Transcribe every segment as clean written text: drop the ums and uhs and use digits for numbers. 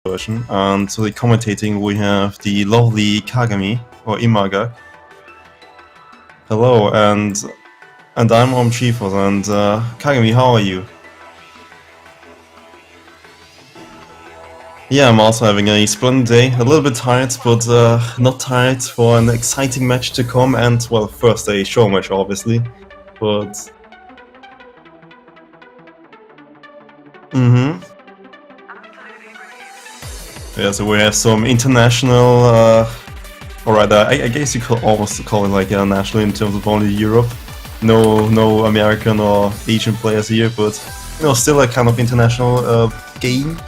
version. And so the commentating we have the lovely Kagami, or Imaga. Hello, and I'm Chiefos, and Kagami, how are you? Yeah, I'm also having a splendid day. A little bit tired, but not tired for an exciting match to come. And, well, first a show match, obviously. But... Yeah, so we have some international... Alright, I guess you could almost call it like national in terms of only Europe. No American or Asian players here, but, you know, still a kind of international game.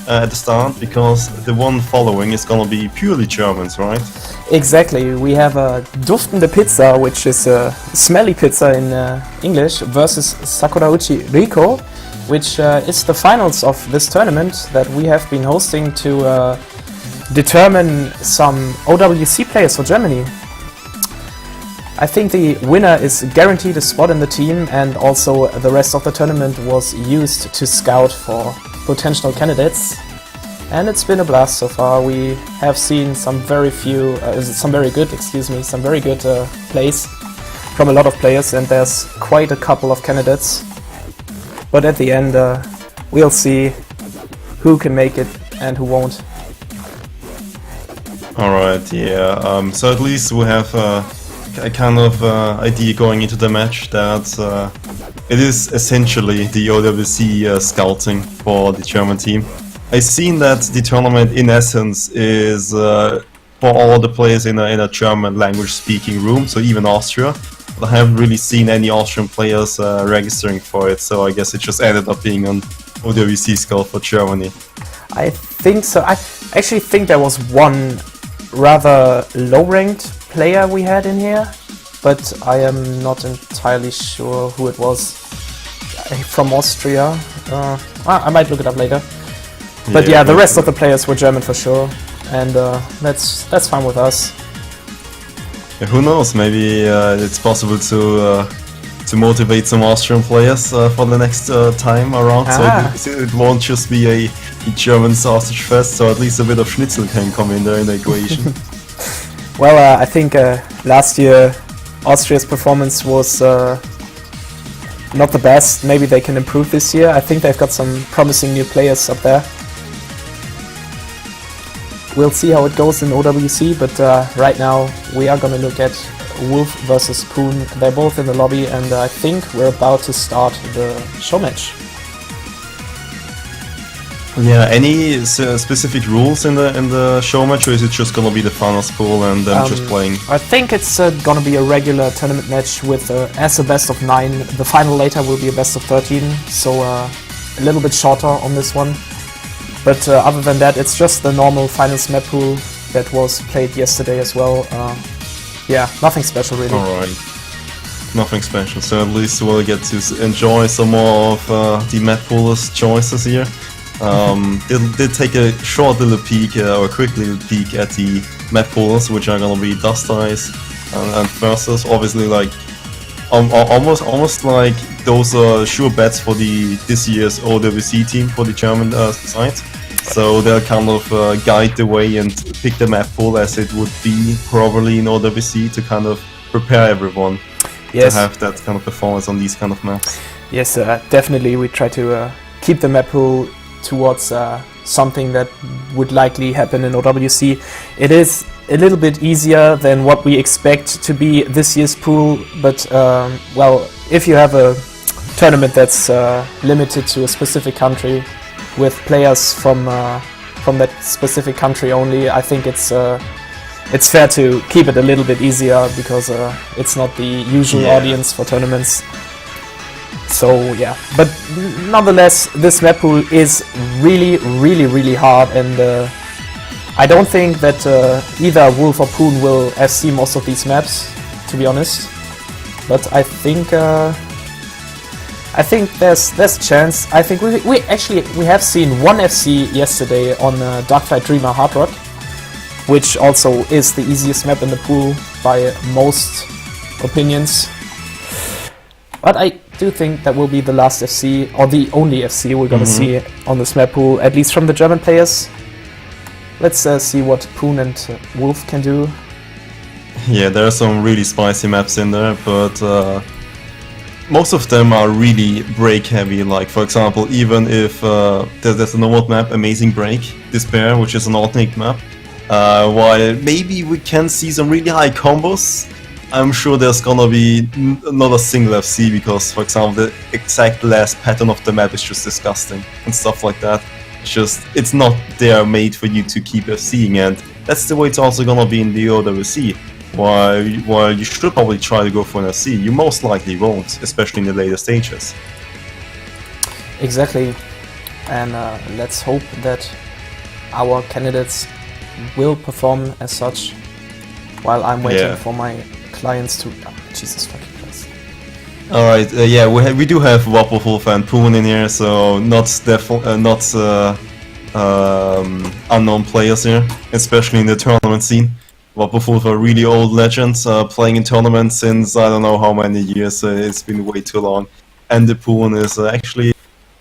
At the start, because the one following is gonna be purely Germans, right? Exactly. We have a duftende Pizza, which is a smelly pizza in English, versus Sakurauchi Riko, which is the finals of this tournament that we have been hosting to determine some OWC players for Germany. I think the winner is guaranteed a spot in the team, and also the rest of the tournament was used to scout for potential candidates, and it's been a blast so far. We have seen some very good plays from a lot of players, and there's quite a couple of candidates. But at the end, we'll see who can make it and who won't. Alright, yeah. So at least we have a kind of idea going into the match that it is essentially the OWC scouting for the German team. I've seen that the tournament in essence is for all the players in a German language speaking room, so even Austria. But I haven't really seen any Austrian players registering for it, so I guess it just ended up being an OWC scout for Germany. I think so. I actually think there was one rather low-ranked player we had in here, but I am not entirely sure who it was. From Austria. I might look it up later. But yeah, the rest of the players were German for sure, and that's fine with us. Yeah, who knows? Maybe it's possible to motivate some Austrian players for the next time around. So it won't just be a German sausage fest. So at least a bit of schnitzel can come in there in the equation. Well, I think last year Austria's performance was not the best. Maybe they can improve this year. I think they've got some promising new players up there. We'll see how it goes in OWC, but right now we are going to look at Wolf versus ThePooN. They're both in the lobby, and I think we're about to start the show match. Yeah, any specific rules in the show match, or is it just gonna be the finals pool and them just playing? I think it's gonna be a regular tournament match with as a best of 9. The final later will be a best of 13, so a little bit shorter on this one. But other than that, it's just the normal finals map pool that was played yesterday as well. Yeah, nothing special really. Alright, nothing special. So at least we'll get to enjoy some more of the map poolers' choices here. Did take a short little peek or a quick little peek at the map poolers, which are gonna be Dust Eyes and Versus. Obviously, like almost like those are sure bets for this year's OWC team for the German side. So they'll kind of guide the way and pick the map pool as it would be probably in OWC to kind of prepare everyone to have that kind of performance on these kind of maps. Yes, definitely. We try to keep the map pool towards something that would likely happen in OWC. It is a little bit easier than what we expect to be this year's pool, but well, if you have a tournament that's limited to a specific country with players from that specific country only, I think it's fair to keep it a little bit easier because it's not the usual audience for tournaments. So yeah, but nonetheless, this map pool is really hard, and I don't think that either Wolf or ThePooN will FC most of these maps, to be honest. But I think there's a chance. I think we have seen one FC yesterday on Darkflight Dreamer Hard Rock, which also is the easiest map in the pool by most opinions. But I do think that will be the last FC, or the only FC we're gonna see on this map pool, at least from the German players. let's see what ThePooN and Wolf can do. Yeah, there are some really spicy maps in there, but most of them are really break heavy. Like for example, even if there's a normal map, Amazing Break, Despair, which is an alternate map, while maybe we can see some really high combos, I'm sure there's gonna be not a single FC because, for example, the exact last pattern of the map is just disgusting and stuff like that. It's not there made for you to keep FCing, and that's the way it's also gonna be in the OWC. While you should probably try to go for an FC, you most likely won't, especially in the later stages. Exactly, and let's hope that our candidates will perform as such while I'm waiting for my clients to... Oh, Jesus fucking Christ. Alright, yeah, we do have WubWoofWolf and ThePooN in here, so not unknown players here, especially in the tournament scene. WubWoofWolf are really old legends, playing in tournaments since I don't know how many years, it's been way too long. And ThePooN is actually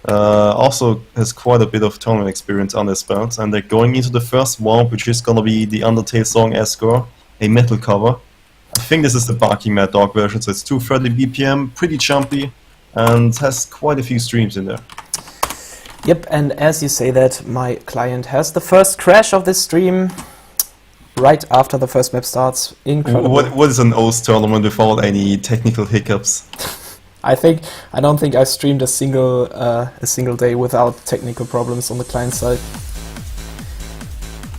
also has quite a bit of tournament experience on his belt, and they're going into the first warm, which is gonna be the Undertale song Escort, a metal cover. I think this is the Barking Mad Dog version, so it's 230 BPM, pretty jumpy, and has quite a few streams in there. Yep, and as you say that, my client has the first crash of this stream right after the first map starts. Incredible. What is an OWC tournament without any technical hiccups? I don't think I streamed a single day without technical problems on the client side.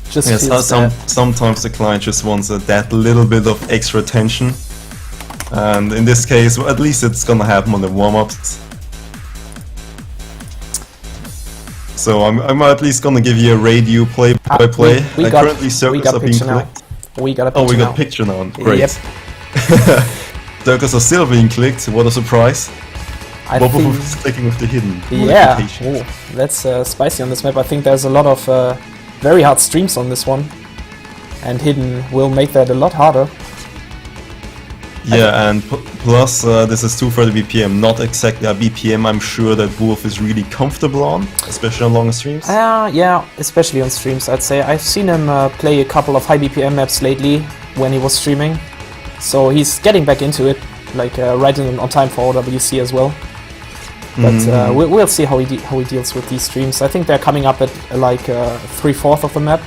Just sometimes the client just wants that little bit of extra attention, and in this case, well, at least it's gonna happen on the warm-ups. So I'm at least gonna give you a radio play-by-play. Currently circles are being clicked. We got a picture now. Oh, we got a picture now. Great. Yep. Circles are still being clicked. What a surprise! WubWoofWolf is clicking with the hidden. Yeah. Oh, that's spicy on this map. I think there's a lot of very hard streams on this one, and hidden will make that a lot harder. Yeah, and plus this is 230 BPM, not exactly a BPM I'm sure that Wolf is really comfortable on, especially on longer streams. Yeah, especially on streams, I'd say. I've seen him play a couple of high BPM maps lately when he was streaming, so he's getting back into it, like right on time for OWC as well. But we'll see how he deals with these streams. I think they're coming up at like 3/4 of the map.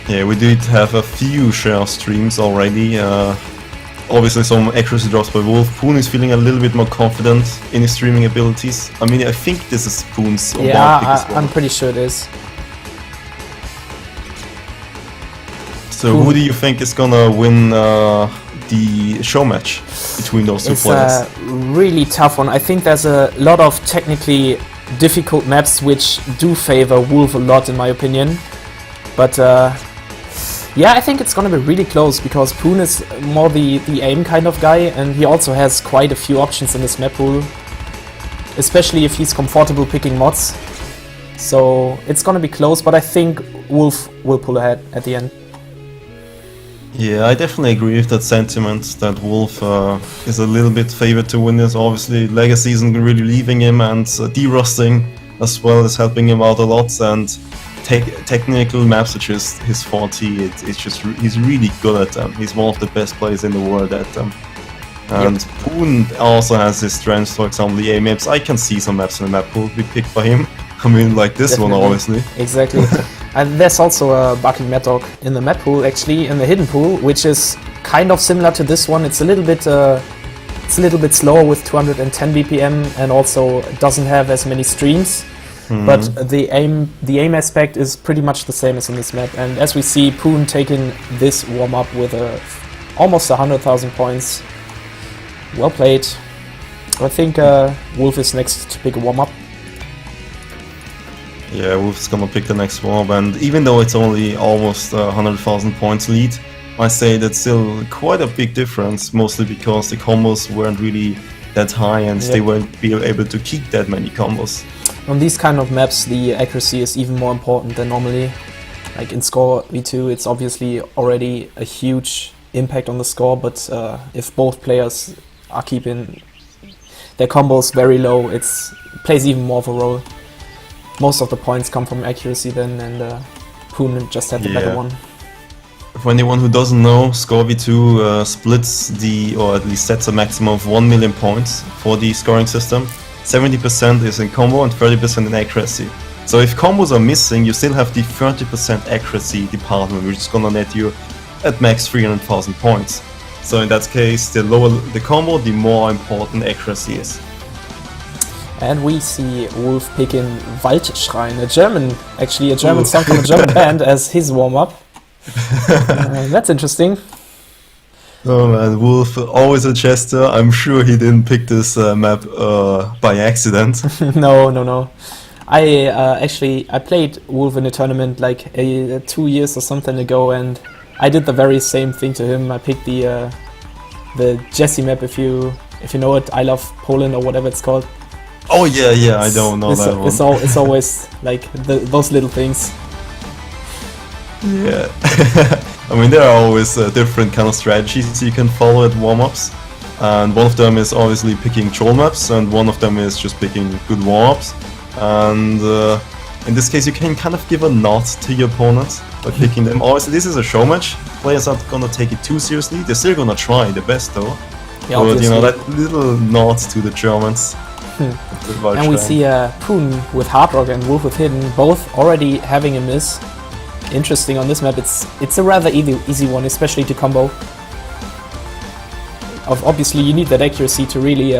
Yeah, we did have a few share streams already. Obviously some accuracy drops by Wolf. ThePooN is feeling a little bit more confident in his streaming abilities. I mean, I think this is ThePoon's I'm pretty sure it is. So who do you think is gonna win the show match between those two players? It's a really tough one. I think there's a lot of technically difficult maps which do favor Wolf a lot in my opinion. But yeah, I think it's gonna be really close because ThePooN is more the aim kind of guy, and he also has quite a few options in this map pool, especially if he's comfortable picking mods. So it's gonna be close, but I think Wolf will pull ahead at the end. Yeah, I definitely agree with that sentiment that Wolf is a little bit favored to win this. Obviously, Legacy isn't really leaving him, and derusting as well is helping him out a lot. And technical maps are just his forte. He's really good at them. He's one of the best players in the world at them. And ThePooN also has his strengths. For example, the A maps. I can see some maps in the map pool be picked by him. I mean, like this one, obviously. Exactly. And there's also a Barking Mad Dog in the map pool, actually, in the hidden pool, which is kind of similar to this one. It's a little bit slower with 210 BPM, and also doesn't have as many streams. But the aim aspect is pretty much the same as in this map. And as we see, ThePooN taking this warm up with almost 100,000 points. Well played. I think Wolf is next to pick a warm up. Yeah, Wolf's gonna pick the next warm, and even though it's only almost 100,000 points lead, I say that's still quite a big difference, mostly because the combos weren't really that high and they weren't able to keep that many combos. On these kind of maps, the accuracy is even more important than normally. Like in Score V2, it's obviously already a huge impact on the score, but if both players are keeping their combos very low, it plays even more of a role. Most of the points come from accuracy then, and ThePooN just had the better one. For anyone who doesn't know, Score V2 splits or at least sets a maximum of 1 million points for the scoring system. 70% is in combo and 30% in accuracy. So if combos are missing, you still have the 30% accuracy department, which is gonna net you at max 300,000 points. So in that case, the lower the combo, the more important accuracy is. And we see Wolf picking Waldschrein, a German song from a German band, as his warm-up. That's interesting. Oh man, Wolf, always a jester. I'm sure he didn't pick this map by accident. No. I played Wolf in a tournament like 2 years or something ago, and I did the very same thing to him. I picked the Jesse map, if you know it, I Love Poland or whatever it's called. Oh yeah, I don't know that one. It's always like those little things. Yeah, I mean there are always different kind of strategies you can follow at warm-ups, and one of them is obviously picking troll maps, and one of them is just picking good warm-ups. And in this case, you can kind of give a nod to your opponent by picking them. Obviously, this is a show match. Players aren't gonna take it too seriously. They're still gonna try the best though. Yeah, but you know, that little nod to the Germans. And we see ThePooN with Hard Rock and Wolf with Hidden, both already having a miss. Interesting on this map. It's a rather easy one, especially to combo. Obviously, you need that accuracy to really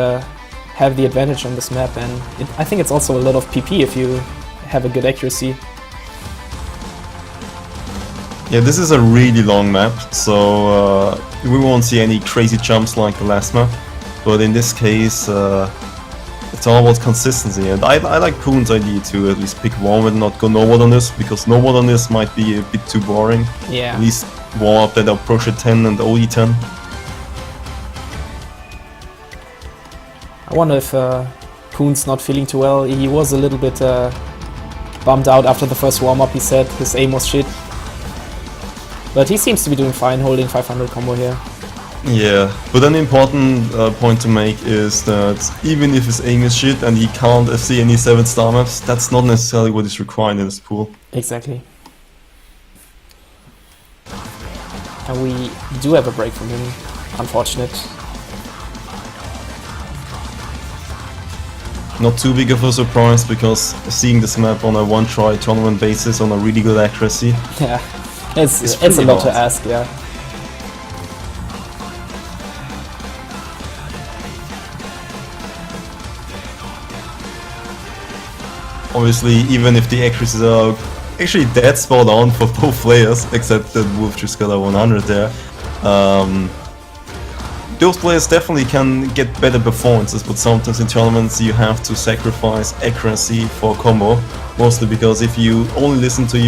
have the advantage on this map, and I think it's also a lot of PP if you have a good accuracy. Yeah, this is a really long map, so we won't see any crazy jumps like the last map. But in this case, it's all about consistency, and I like ThePoon's idea to at least pick warm and not go no-word on this, because no-word on this might be a bit too boring. Yeah. At least warm up that approach at 10 and OD 10. I wonder if ThePoon's not feeling too well. He was a little bit bummed out after the first warm-up, he said. His aim was shit. But he seems to be doing fine, holding 500 combo here. Yeah, but an important point to make is that even if his aim is shit and he can't FC any 7-star maps, that's not necessarily what is required in this pool. Exactly. And we do have a break from him, unfortunate. Not too big of a surprise, because seeing this map on a one-try tournament basis on a really good accuracy. Yeah, it's a lot to ask, yeah. Obviously, even if the accuracies are actually dead spot on for both players, except that Wolf just got a 100 there, those players definitely can get better performances, but sometimes in tournaments you have to sacrifice accuracy for combo, mostly because if you only listen to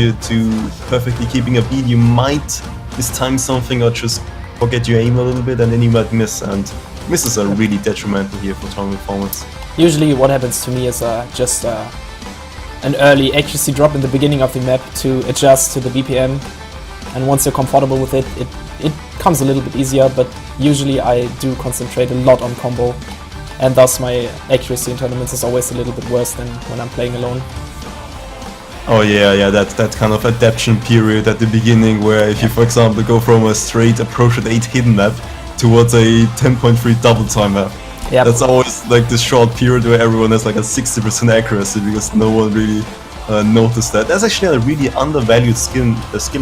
perfectly keeping a beat, you might mistime something or just forget your aim a little bit, and then you might miss, and misses are really detrimental here for tournament performance. Usually what happens to me is just an early accuracy drop in the beginning of the map to adjust to the BPM, and once you're comfortable with it, it comes a little bit easier, but usually I do concentrate a lot on combo, and thus my accuracy in tournaments is always a little bit worse than when I'm playing alone. Oh yeah, that kind of adaptation period at the beginning, where if you, for example, go from a straight approach at 8 hidden map towards a 10.3 double time map. Yep. That's always like this short period where everyone has like a 60% accuracy, because no one really noticed that. That's actually a really undervalued skill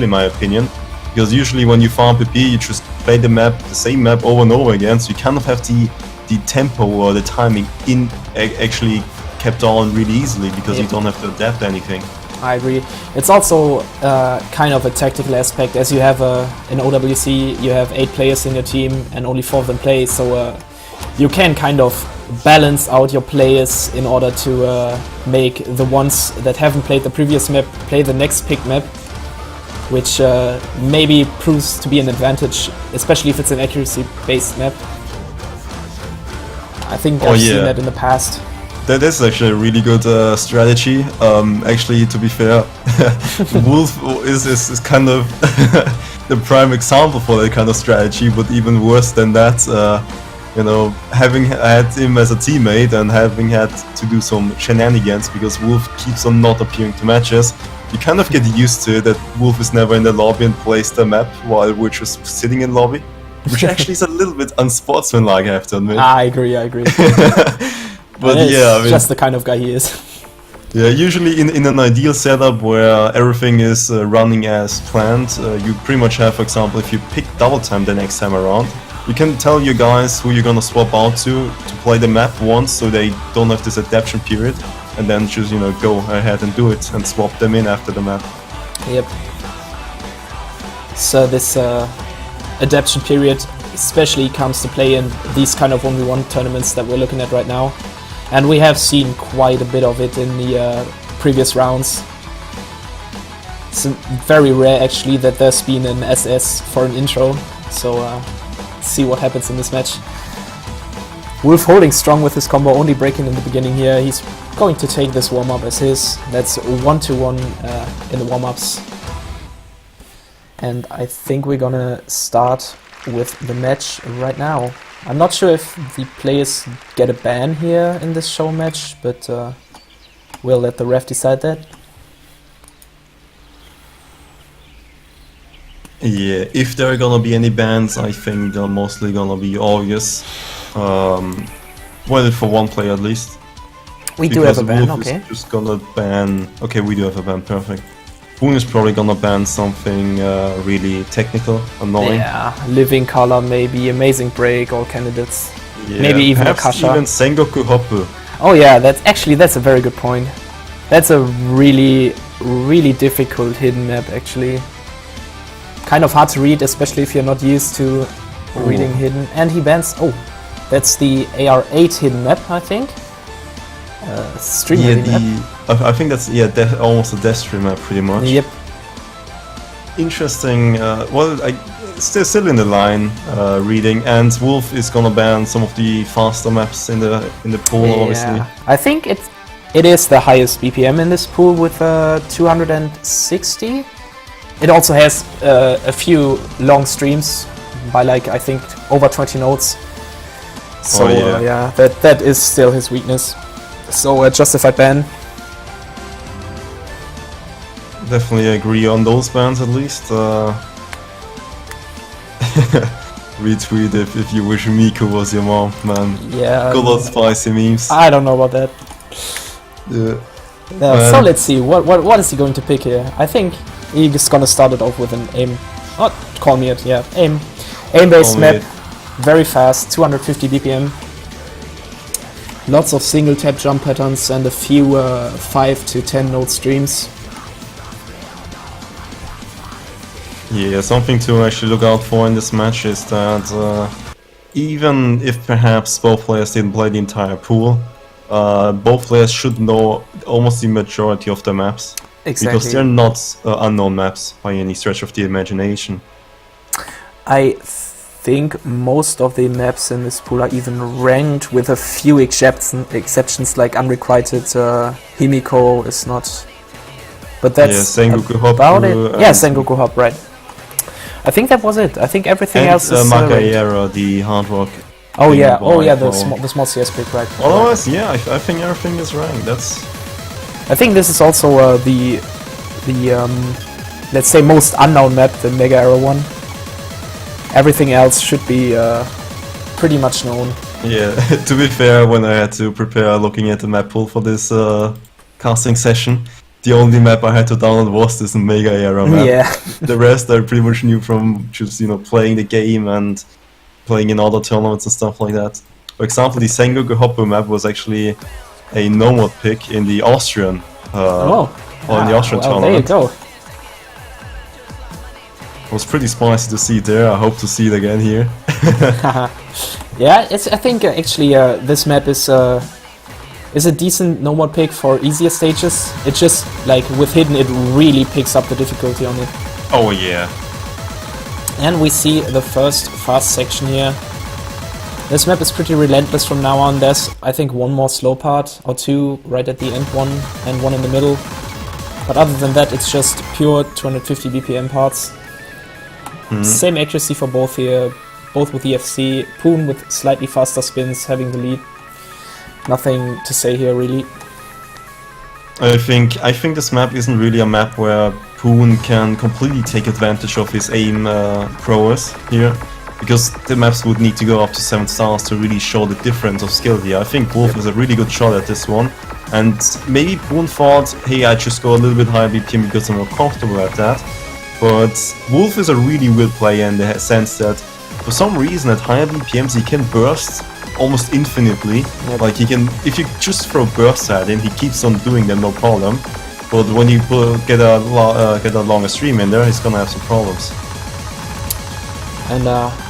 in my opinion, because usually when you farm PP, you just play the same map over and over again, so you kind of have the tempo or the timing actually kept on really easily, because you don't have to adapt anything. I agree. It's also kind of a tactical aspect, as you have in OWC, you have 8 players in your team and only 4 of them play, so you can kind of balance out your players in order to make the ones that haven't played the previous map play the next pick map, which maybe proves to be an advantage, especially if it's an accuracy-based map. I think I've seen that in the past. That is actually a really good strategy. Actually, to be fair, Wolf is kind of the prime example for that kind of strategy, but even worse than that, you know, having had him as a teammate and having had to do some shenanigans because Wolf keeps on not appearing to matches, you kind of get used to it that Wolf is never in the lobby and plays the map while we're just sitting in lobby, which actually is a little bit unsportsmanlike, I have to admit. I agree. But yeah, I mean, just the kind of guy he is. Yeah, usually in an ideal setup where everything is running as planned, you pretty much have, for example, if you pick double time the next time around, you can tell your guys who you're gonna swap out to play the map once, so they don't have this adaptation period, and then just, you know, go ahead and do it and swap them in after the map. Yep. So this adaptation period especially comes to play in these kind of 1v1 tournaments that we're looking at right now. And we have seen quite a bit of it in the previous rounds. It's very rare actually that there's been an SS for an intro, so see what happens in this match. Wolf holding strong with his combo, only breaking in the beginning here. He's going to take this warm-up as his. That's 1-1 in the warm-ups. And I think we're gonna start with the match right now. I'm not sure if the players get a ban here in this show match, but we'll let the ref decide that. Yeah, if there are gonna be any bans, I think they're mostly gonna be obvious. Well, for one player at least. We do have a ban, Wolf okay. is just gonna ban... Okay, we do have a ban, perfect. ThePooN is probably gonna ban something really technical, annoying. Yeah, living color maybe, amazing break, all candidates. Yeah, Maybe even perhaps Akasha. even Sengoku Hoppu. Oh yeah, that's a very good point. That's a really difficult hidden map actually. Kind of hard to read, especially if you're not used to reading hidden. And he bans... Oh, that's the AR8 hidden map, I think. Stream hidden map. I think that's almost a death stream map pretty much. Yep. Interesting. Well, still in the line reading, and Wolf is gonna ban some of the faster maps in the pool, obviously. I think it is the highest BPM in this pool with 260. It also has a few long streams by like I think over 20 nodes. So yeah, that is still his weakness. So a justified ban. Definitely agree on those bans at least. Retweet if you wish Miku was your mom, man. Yeah. Good old spicy memes. I don't know about that. Yeah. So let's see, what is he going to pick here? I think he's gonna start it off with an aim. Oh, call me it, yeah. Aim-based map, very fast, 250 BPM. Lots of single tap jump patterns and a few 5 to 10 node streams. Yeah, something to actually look out for in this match is that even if perhaps both players didn't play the entire pool, both players should know almost the majority of the maps. Exactly. Because they're not unknown maps by any stretch of the imagination. I think most of the maps in this pool are even ranked, with a few exceptions like unrequited Himiko is not. But that's Sengoku Hop about it. Yeah, Sengoku Hop, right. I think that was it. I think everything else is Makaera, the hard rock. Oh yeah, the small CS pick, right. Otherwise, yeah, I think everything is ranked. I think this is also the let's say most unknown map, the Mega Arrow one. Everything else should be pretty much known. Yeah, to be fair, when I had to prepare looking at the map pool for this casting session, the only map I had to download was this Mega Era map. Yeah. The rest I pretty much knew from just, playing the game and playing in other tournaments and stuff like that. For example, the Sengoku Hoppu map was actually a no-mod pick in the Austrian in the Austrian tournament. There you go. It was pretty spicy to see it there. I hope to see it again here. Yeah, I think actually this map is a decent no-mod pick for easier stages. It's just like with hidden, it really picks up the difficulty on it. Oh yeah. And we see the first fast section here. This map is pretty relentless from now on. There's, I think, one more slow part or two right at the end, one and one in the middle. But other than that, it's just pure 250 BPM parts. Same accuracy for both here, both with EFC. ThePooN with slightly faster spins, having the lead. Nothing to say here, really. I think this map isn't really a map where ThePooN can completely take advantage of his aim prowess here, because the maps would need to go up to 7 stars to really show the difference of skill here. I think Wolf is a really good shot at this one, and maybe ThePooN thought, hey, I just go a little bit higher BPM because I'm more comfortable at that, but Wolf is a really weird player in the sense that for some reason at higher BPMs he can burst almost infinitely. Yep. Like he can, if you just throw bursts at him, he keeps on doing them no problem. But when you get a longer stream in there, he's gonna have some problems. And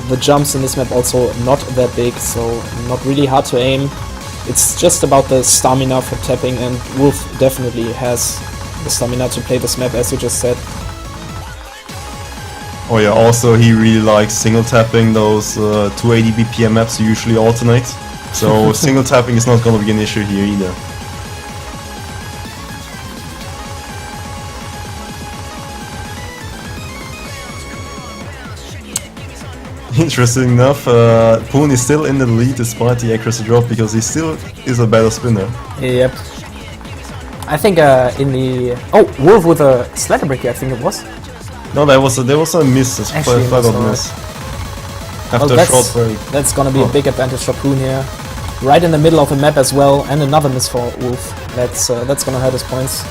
the jumps in this map also not that big, so not really hard to aim. It's just about the stamina for tapping, and Wolf definitely has the stamina to play this map, as you just said. Oh yeah, also he really likes single tapping those 280 BPM maps you usually alternate. So single tapping is not gonna be an issue here either. Interesting enough, ThePooN is still in the lead despite the accuracy drop because he still is a better spinner. Yep. I think in the... Oh, Wolf with a slider breaker, I think it was. No, there was a miss, a Actually, flat out miss. After a short break. That's gonna be a big advantage for ThePooN here. Right in the middle of the map as well, and another miss for Wolf. That's gonna hurt his points.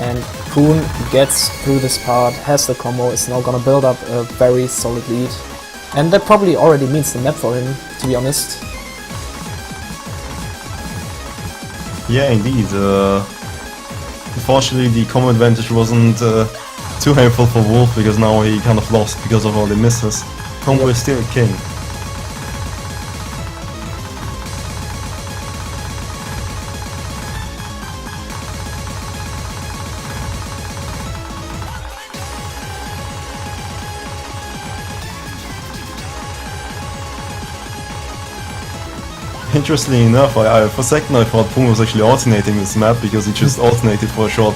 And ThePooN gets through this part, has the combo, is now gonna build up a very solid lead. And that probably already means the map for him, to be honest. Yeah, indeed. Unfortunately, the combo advantage wasn't too helpful for Wolf because now he kind of lost because of all the misses. Combo is still king. Interestingly enough, for a second I thought ThePooN was actually alternating this map because he just alternated for a short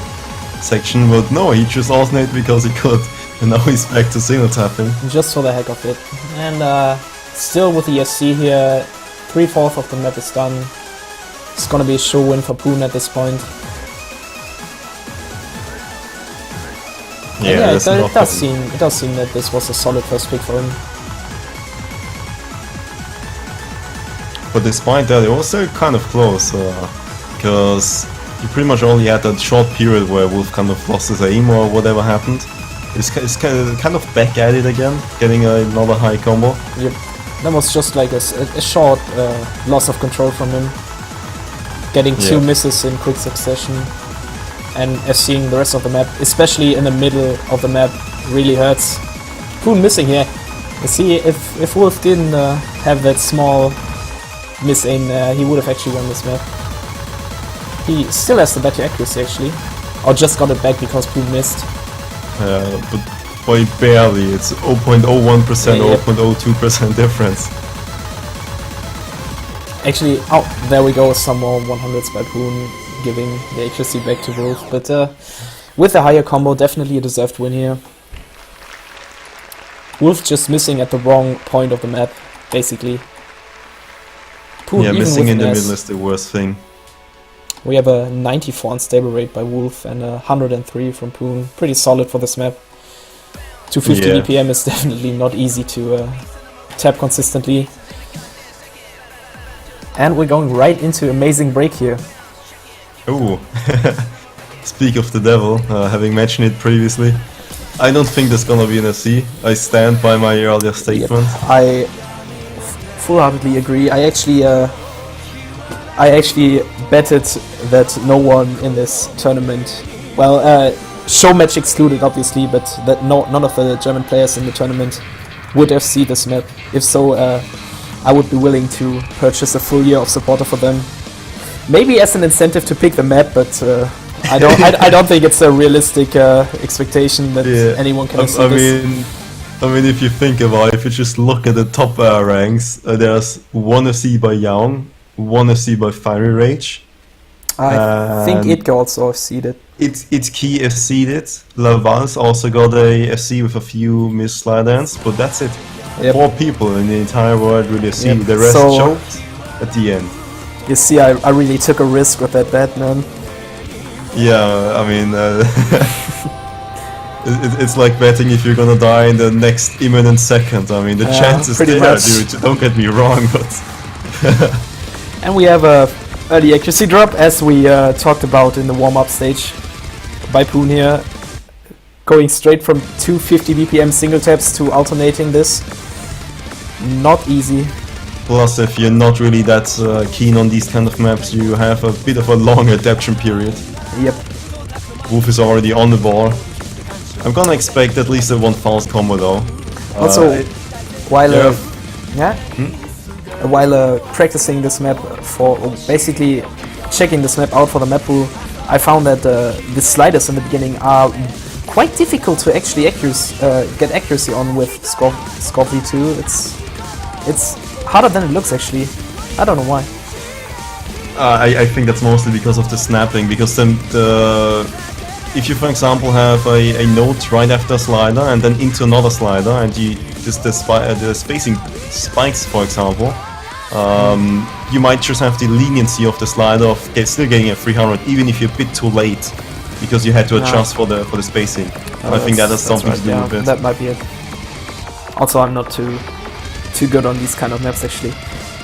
section, but no, he just alternated because he could, and now he's back to single tapping. Just for the heck of it. And still with the SC here, 3/4 of the map is done. It's gonna be a show win for ThePooN at this point. Yeah, it does seem that this was a solid first pick for him. But despite that, it was still kind of close, because you pretty much only had that short period where Wolf kind of lost his aim or whatever happened. It's kind of back at it again, getting another high combo. Yep. That was just like a short loss of control from him. Getting two misses in quick succession. And as seeing the rest of the map, especially in the middle of the map, really hurts. ThePooN missing here. You see, if Wolf didn't have that small miss aim, he would have actually won this map. He still has the better accuracy actually, or just got it back because ThePooN missed. But by barely, it's 0.01% or 0.02% difference. Actually, oh, there we go, some more 100s by ThePooN, giving the accuracy back to Wolf, but with the higher combo, definitely a deserved win here. Wolf just missing at the wrong point of the map, basically. ThePooN, yeah, even missing with in the an middle is the worst thing. We have a 94 unstable rate by Wolf and a 103 from ThePooN. Pretty solid for this map. 250 BPM is definitely not easy to tap consistently. And we're going right into amazing break here. Ooh. Speak of the devil, having mentioned it previously. I don't think there's gonna be an SC. I stand by my earlier statement. Yep. I full-heartedly agree. I actually betted that no one in this tournament, well, SHOWMATCH excluded obviously, but that none of the German players in the tournament would have seen this map. If so, I would be willing to purchase a full year of supporter for them. Maybe as an incentive to pick the map, but I don't think it's a realistic expectation that anyone can see this. I mean, if you think about it, if you just look at the top ranks, there's one FC by Young, one FC by Fiery Rage. I think it got also seeded. It's key is seeded. Laval's also got a FC with a few missed sliders, but that's it. Yep. 4 people in the entire world really seeded. The rest choked at the end. You see, I really took a risk with that bet, man. Yeah, I mean, it's like betting if you're gonna die in the next imminent second. I mean, the chance is there, much. dude. Don't get me wrong, but... And we have a early accuracy drop, as we talked about in the warm-up stage by ThePooN here. Going straight from 250 BPM single taps to alternating this. Not easy. Plus, if you're not really that keen on these kind of maps, you have a bit of a long adaptation period. Yep. Wolf is already on the ball. I'm gonna expect at least a one fast combo though. Also, while yeah. while practicing this map for basically checking this map out for the map pool, I found that the sliders in the beginning are quite difficult to actually get accuracy on with Scorp V2. It's harder than it looks actually. I don't know why. I think that's mostly because of the snapping, because then if you for example have a note right after a slider and then into another slider and you just the spacing spikes for example, you might just have the leniency of the slider of still getting a 300 even if you're a bit too late because you had to adjust for the spacing. I think that has something to do with it. That might be it. Also, I'm not too good on these kind of maps actually.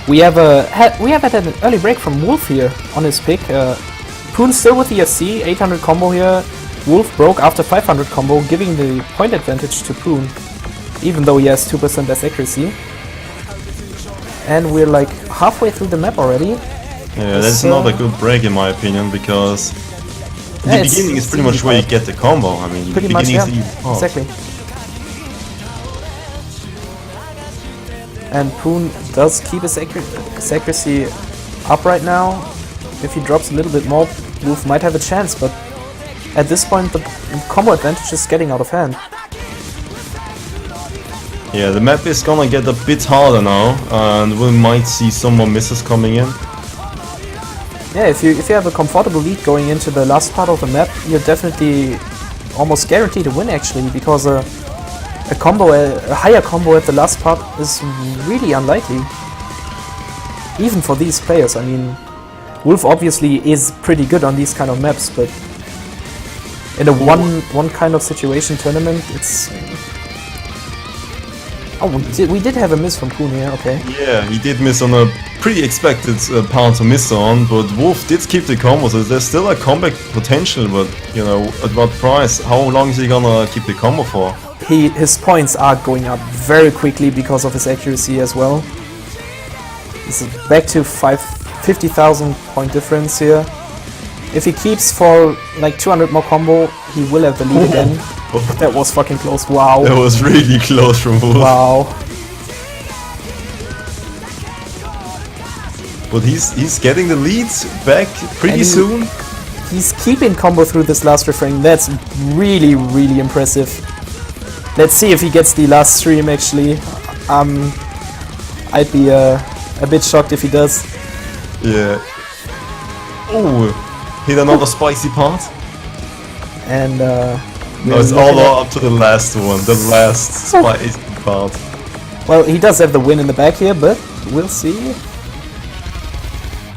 We have had an early break from Wolf here on his pick. ThePooN still with the SC, 800 combo here. Wolf broke after 500 combo, giving the point advantage to ThePooN, even though he has 2% less accuracy. And we're like halfway through the map already. Yeah, that's not a good break in my opinion, because the beginning is pretty much where you get the combo. I mean, pretty the much, beginning yeah, is the easy part. exactly. And ThePooN does keep his accuracy up right now. If he drops a little bit more, Wolf might have a chance, but at this point the combo advantage is getting out of hand. Yeah, the map is gonna get a bit harder now, and we might see some more misses coming in. Yeah, if you have a comfortable lead going into the last part of the map, you're definitely almost guaranteed to win actually, because a higher combo at the last part is really unlikely. Even for these players, I mean, Wolf obviously is pretty good on these kind of maps, but in a one kind of situation tournament, it's... Oh, we did have a miss from ThePooN here, okay. Yeah, he did miss on a pretty expected path to miss on, but Wolf did keep the combo, so there's still a comeback potential, but, you know, at what price? How long is he gonna keep the combo for? His points are going up very quickly because of his accuracy as well. This is back to 50,000 point difference here. If he keeps for like 200 more combo, he will have the lead again. That was fucking close, wow. That was really close from Wolf. Wow. But he's getting the lead back pretty soon. He's keeping combo through this last refrain. That's really, really impressive. Let's see if he gets the last stream actually. I'd be a bit shocked if he does. Yeah. Oh, hit another spicy part. And no, it's all up to the last one, the last spicy part. Well, he does have the win in the back here, but we'll see.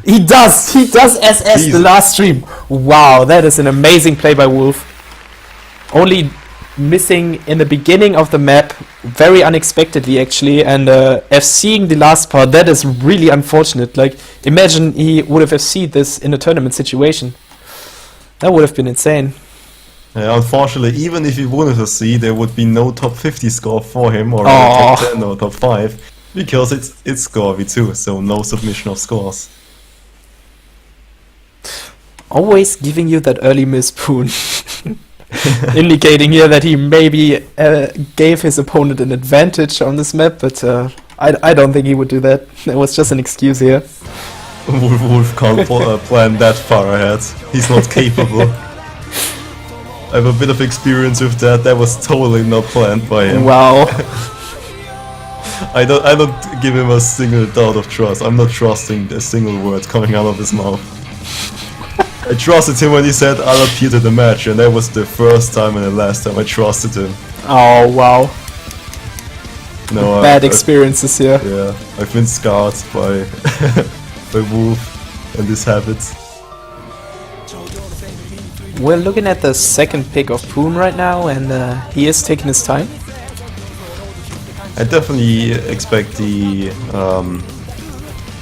He does SS the last stream. Wow, that is an amazing play by Wolf. Only missing in the beginning of the map, very unexpectedly actually, and FCing the last part, that is really unfortunate. Like, imagine he would have FC'd this in a tournament situation. That would have been insane. Yeah, unfortunately, even if he wouldn't FC'd, there would be no top 50 score for him, or top 10 or top 5, because it's score V2, so no submission of scores. Always giving you that early miss, ThePooN. Indicating here that he maybe gave his opponent an advantage on this map, but I don't think he would do that. It was just an excuse here. Wolf can't plan that far ahead. He's not capable. I have a bit of experience with that. That was totally not planned by him. Wow. I don't give him a single doubt of trust. I'm not trusting a single word coming out of his mouth. I trusted him when he said I'll appear to the match, and that was the first time and the last time I trusted him. Oh wow. No, bad experiences here. Yeah, I've been scarred by by Wolf. and this habit. We're looking at the second pick of ThePooN right now, and he is taking his time. I definitely expect the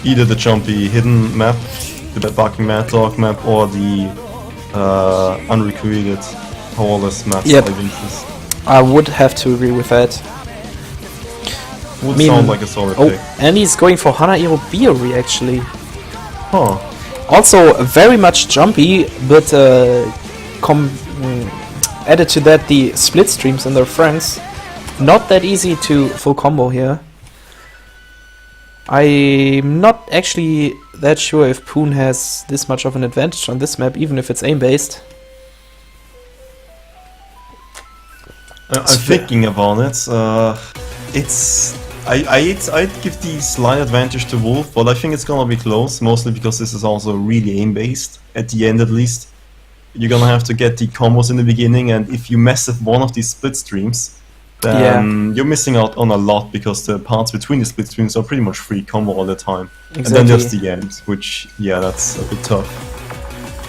either the jumpy hidden map, the barking Matlock map, or the unrecruited Horeless map. Yep. by Vinces. I would have to agree with that. Would sound like a solid pick. And he's going for Hanaero Biori actually. Huh. Also very much jumpy, but added to that the split streams and their friends. Not that easy to full combo here. I'm not actually that sure if ThePooN has this much of an advantage on this map, even if it's aim-based. I'm thinking about it. I'd give the slight advantage to Wolf, but I think it's gonna be close, mostly because this is also really aim-based, at the end at least. You're gonna have to get the combos in the beginning, and if you mess with one of these split streams, then you're missing out on a lot, because the parts between the split streams are pretty much free combo all the time. Exactly. And then there's the end, which, yeah, that's a bit tough.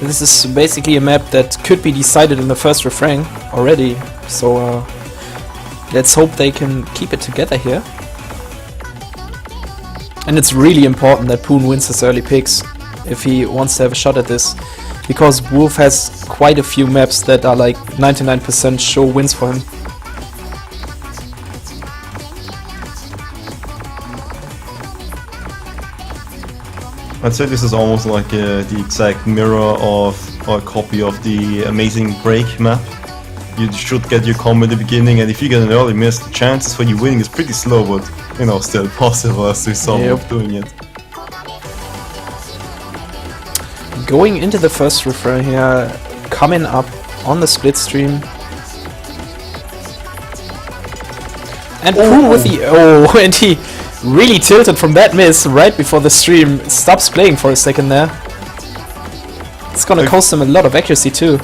This is basically a map that could be decided in the first refrain already, so let's hope they can keep it together here. And it's really important that ThePooN wins his early picks if he wants to have a shot at this, because Wolf has quite a few maps that are like 99% sure wins for him. I'd say this is almost like the exact mirror of, or a copy of the Amazing Break map. You should get your combo in the beginning, and if you get an early miss, the chances for you winning is pretty slow, but, you know, still possible as we saw Wolf doing it. Going into the first refrain here, coming up on the split stream. And ThePooN with the... Oh, and he really tilted from that miss right before the stream stops playing for a second there. It's gonna cost him a lot of accuracy too.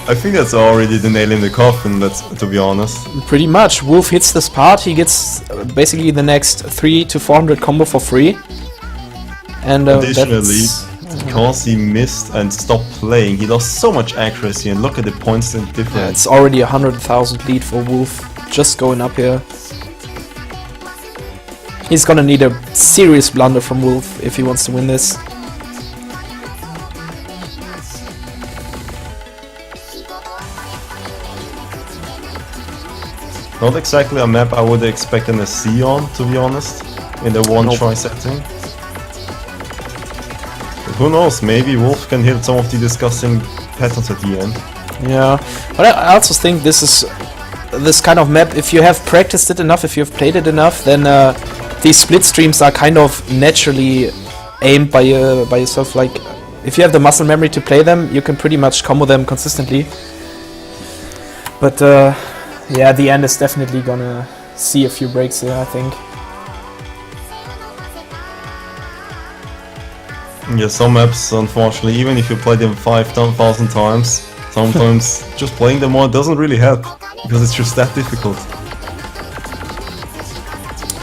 I think that's already the nail in the coffin, to be honest. Pretty much. Wolf hits this part, he gets basically the next 300 to 400 combo for free. And additionally, because he missed and stopped playing, he lost so much accuracy, and look at the points and difference. Yeah, it's already 100,000 lead for Wolf, just going up here. He's gonna need a serious blunder from Wolf if he wants to win this. Not exactly a map I would expect an SC on, to be honest, in the one-try setting. But who knows, maybe Wolf can hit some of the disgusting patterns at the end. Yeah, but I also think this is this kind of map, if you have practiced it enough, if you have played it enough, then these split streams are kind of naturally aimed by yourself. Like, if you have the muscle memory to play them, you can pretty much combo them consistently. But yeah, the end is definitely gonna see a few breaks here, I think. Yeah, some maps, unfortunately, even if you play them 5,000 times, sometimes just playing them more doesn't really help, because it's just that difficult.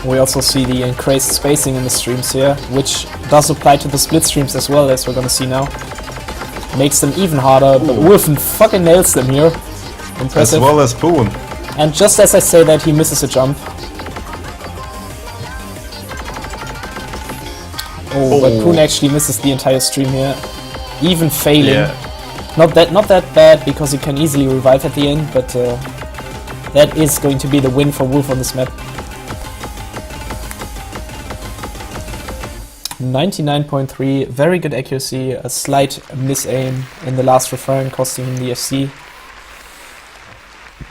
We also see the increased spacing in the streams here, which does apply to the split streams as well, as we're gonna see now. Makes them even harder, but Wolf fucking nails them here. Impressive. As well as ThePooN. And just as I say that, he misses a jump. Oh, but ThePooN actually misses the entire stream here, even failing. Yeah. Not that bad, because he can easily revive at the end, but that is going to be the win for Wolf on this map. 99.3, very good accuracy, a slight misaim in the last refrain, costing him the FC.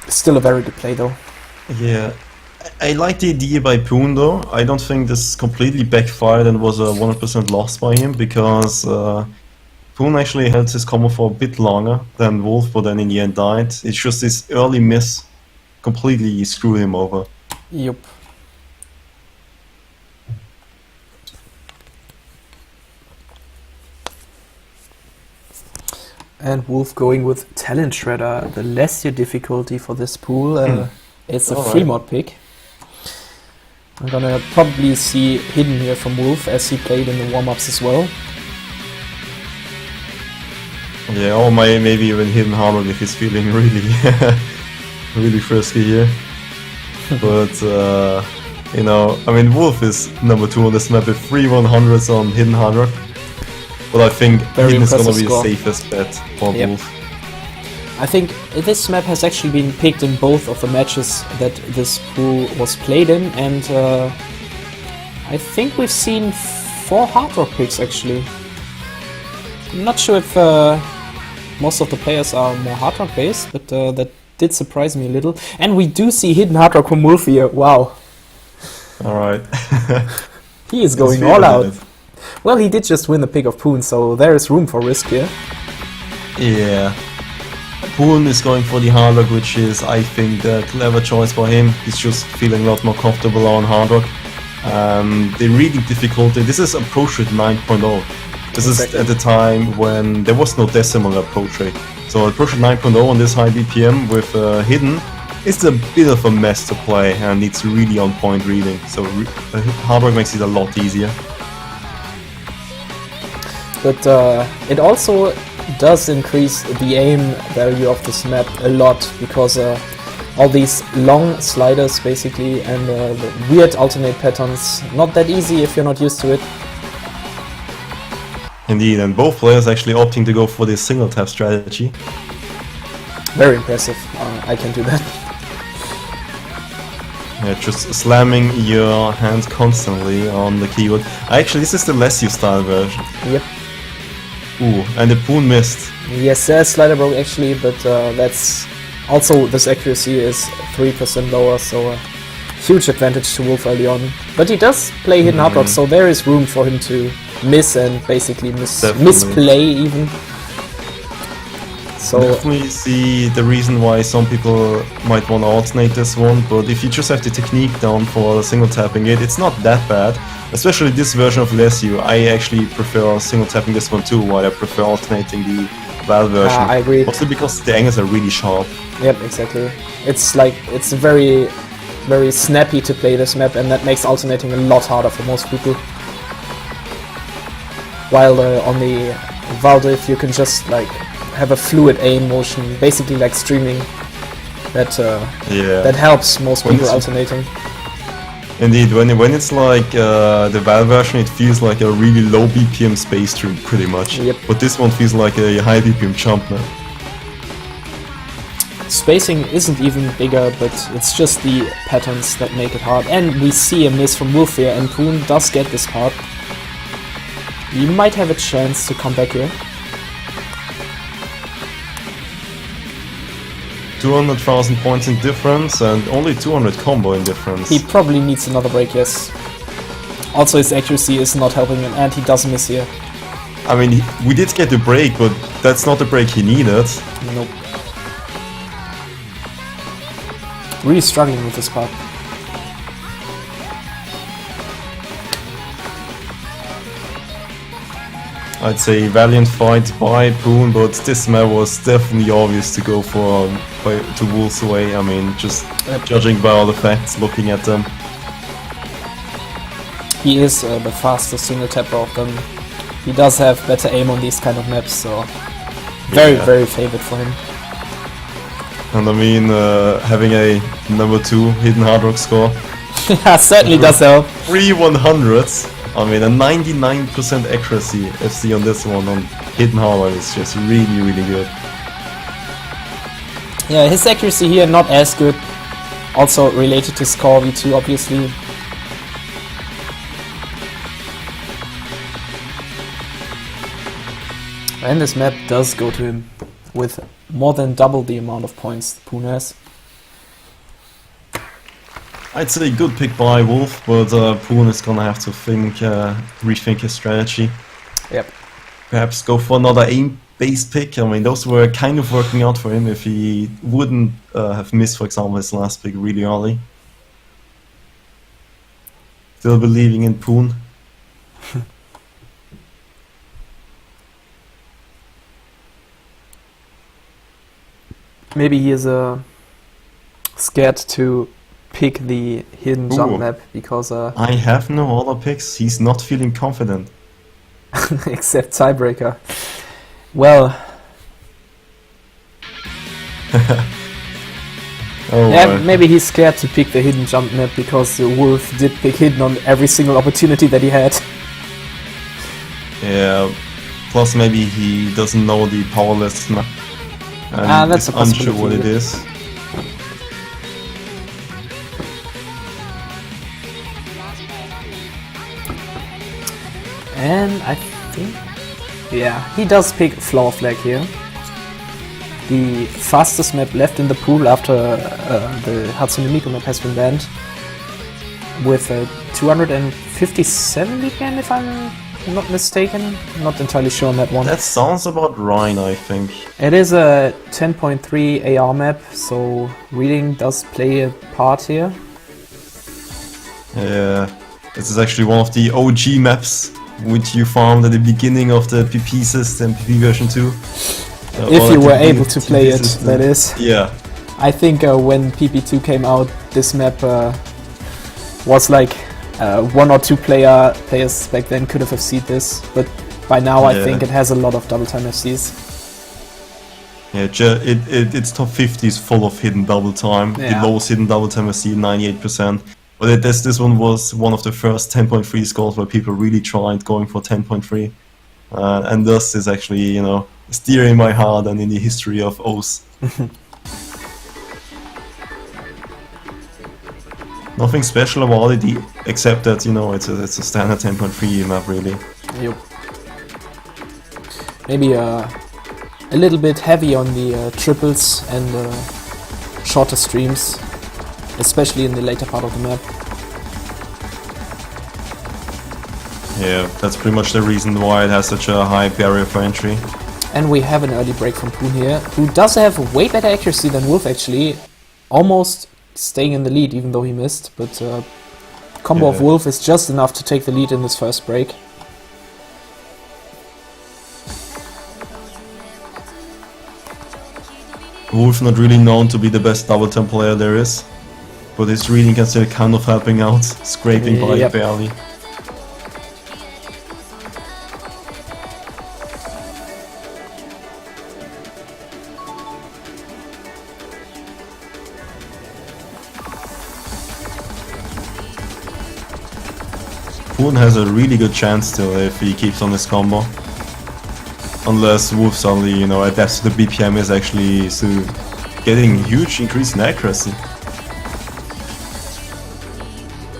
Still a very good play though. Yeah, I like the idea by ThePooN though. I don't think this completely backfired and was a 100% loss by him, because ThePooN actually held his combo for a bit longer than Wolf, but then in the end died. It's just this early miss completely screwed him over. Yup. And Wolf going with Talent Shredder, the lesser difficulty for this pool. It's a free mod pick. I'm gonna probably see Hidden here from Wolf, as he played in the warm-ups as well. Yeah, or maybe even hidden hard rock if he's feeling really, really frisky here. But you know, I mean, Wolf is number 2 on this map with 3 100s on hidden hard rock. But I think Very hidden is gonna impressive be score. the safest bet for Yep. Wolf. I think this map has actually been picked in both of the matches that this pool was played in, and I think we've seen 4 hard rock picks actually. I'm not sure if most of the players are more hard rock based, but that did surprise me a little. And we do see hidden hard rock from Wolf here. Wow, Alright. he is going all out. Well, he did just win the pick of ThePooN, so there is room for risk here. Yeah. ThePooN is going for the hard rock, which is, I think, the clever choice for him. He's just feeling a lot more comfortable on hard rock. The reading difficulty, this is approach rate 9.0. This Exactly. is at the time when there was no decimal approach rate. So approach rate 9.0 on this high BPM with hidden, it's a bit of a mess to play and it's really on point reading. So hard rock makes it a lot easier. But it also does increase the aim value of this map a lot, because all these long sliders basically and the weird alternate patterns, not that easy if you're not used to it. Indeed, and both players actually opting to go for this single tap strategy. Very impressive. I can do that. Yeah, just slamming your hands constantly on the keyboard. Actually, this is the less used style version. Yep. Ooh, and the ThePooN missed. Yes, there's slider broke actually, but that's also, this accuracy is 3% lower, so a huge advantage to Wolf early on. But he does play hidden hard rock, so there is room for him to miss and basically misplay even. So definitely see the reason why some people might want to alternate this one, but if you just have the technique down for single tapping it, it's not that bad. Especially this version of Lesu, I actually prefer single tapping this one too, while I prefer alternating the Val version. I agree. Also because the angles are really sharp. Yep, exactly. It's like, it's very, very snappy to play this map, and that makes alternating a lot harder for most people. While on the Valdif you can just like have a fluid aim motion, basically like streaming. That helps most people alternating. Indeed, when it's like the Val version, it feels like a really low BPM space stream, pretty much. Yep. But this one feels like a high BPM jump now. Spacing isn't even bigger, but it's just the patterns that make it hard. And we see a miss from Wolf here, and ThePooN does get this part. He might have a chance to come back here. 200,000 points in difference and only 200 combo in difference. He probably needs another break, yes. Also, his accuracy is not helping him, and he does miss here. I mean, we did get the break, but that's not the break he needed. Nope. Really struggling with this part. I'd say valiant fight by ThePooN, but this map was definitely obvious to go for to Wolf's way. I mean, just judging by all the facts, looking at them. He is the fastest single tapper of them. He does have better aim on these kind of maps, so very favored for him. And I mean, having a number 2 hidden hard rock score. Yeah, certainly does help. 3 100s. I mean, a 99% accuracy FC on this one on hidden hard rock is just really good. Yeah, his accuracy here not as good. Also related to score V2, obviously. And this map does go to him with more than double the amount of points ThePooN has. I'd say good pick by Wolf, but ThePooN is gonna have to rethink his strategy. Yep. Perhaps go for another aim-based pick. I mean, those were kind of working out for him if he wouldn't have missed, for example, his last pick really early. Still believing in ThePooN. Maybe he is scared to pick the hidden jump map because I have no other picks. He's not feeling confident. except Tiebreaker. Well, Oh, Yeah, right. maybe he's scared to pick the hidden jump map because Wolf did pick hidden on every single opportunity that he had. Yeah. Plus, maybe he doesn't know the powerless map. And That's is a unsure what possibility. it is. And I think, yeah, he does pick Flower Flag here. The fastest map left in the pool after the Hatsune Miku map has been banned. With a 257 BPM, if I'm not mistaken. Not entirely sure on that one. That sounds about right, I think. It is a 10.3 AR map, so reading does play a part here. Yeah. This is actually one of the OG maps which you found at the beginning of the PP system, PP version 2. If or you at were the able to PP play it, system. that is. Yeah. I think when PP2 came out, this map was like 1 or 2 players back then could have FC'd this, but by now I Yeah. think it has a lot of double time FCs. Yeah, its top 50 is full of hidden double time. Yeah. The lowest hidden double time I see 98%. But this one was one of the first 10.3 scores where people really tried going for 10.3. And thus is actually, you know, dear in my heart and in the history of O's. Nothing special about it, except that, you know, it's a standard 10.3 map, really. Yep. Maybe a little bit heavy on the triples and shorter streams, especially in the later part of the map. Yeah, that's pretty much the reason why it has such a high barrier for entry. And we have an early break from ThePooN here, who does have way better accuracy than Wolf actually, almost staying in the lead even though he missed, but combo of Yeah. Wolf is just enough to take the lead in this first break. Wolf not really known to be the best double time player there is, but his reading can still kind of helping out, scraping by Yep. barely. ThePooN has a really good chance still if he keeps on this combo. Unless Wolf suddenly, you know, adapts to the BPM is actually getting huge increase in accuracy.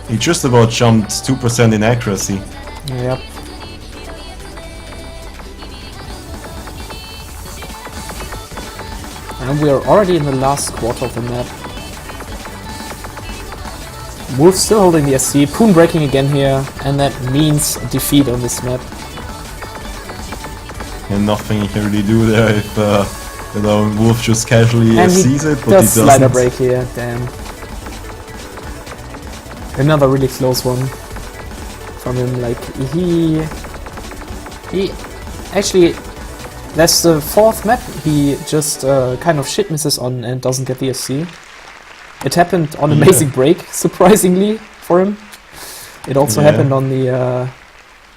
He just about jumped 2% in accuracy. Yep. And we are already in the last quarter of the map. Wolf still holding the SC, ThePooN breaking again here, and that means defeat on this map. And nothing he can really do there if, you know, Wolf just casually And he sees it, but he does slider doesn't. break here, damn. Another really close one from him, like, he actually, that's the 4th map he just kind of shit misses on and doesn't get the SC. It happened on Amazing Break, surprisingly, for him. It also happened on the,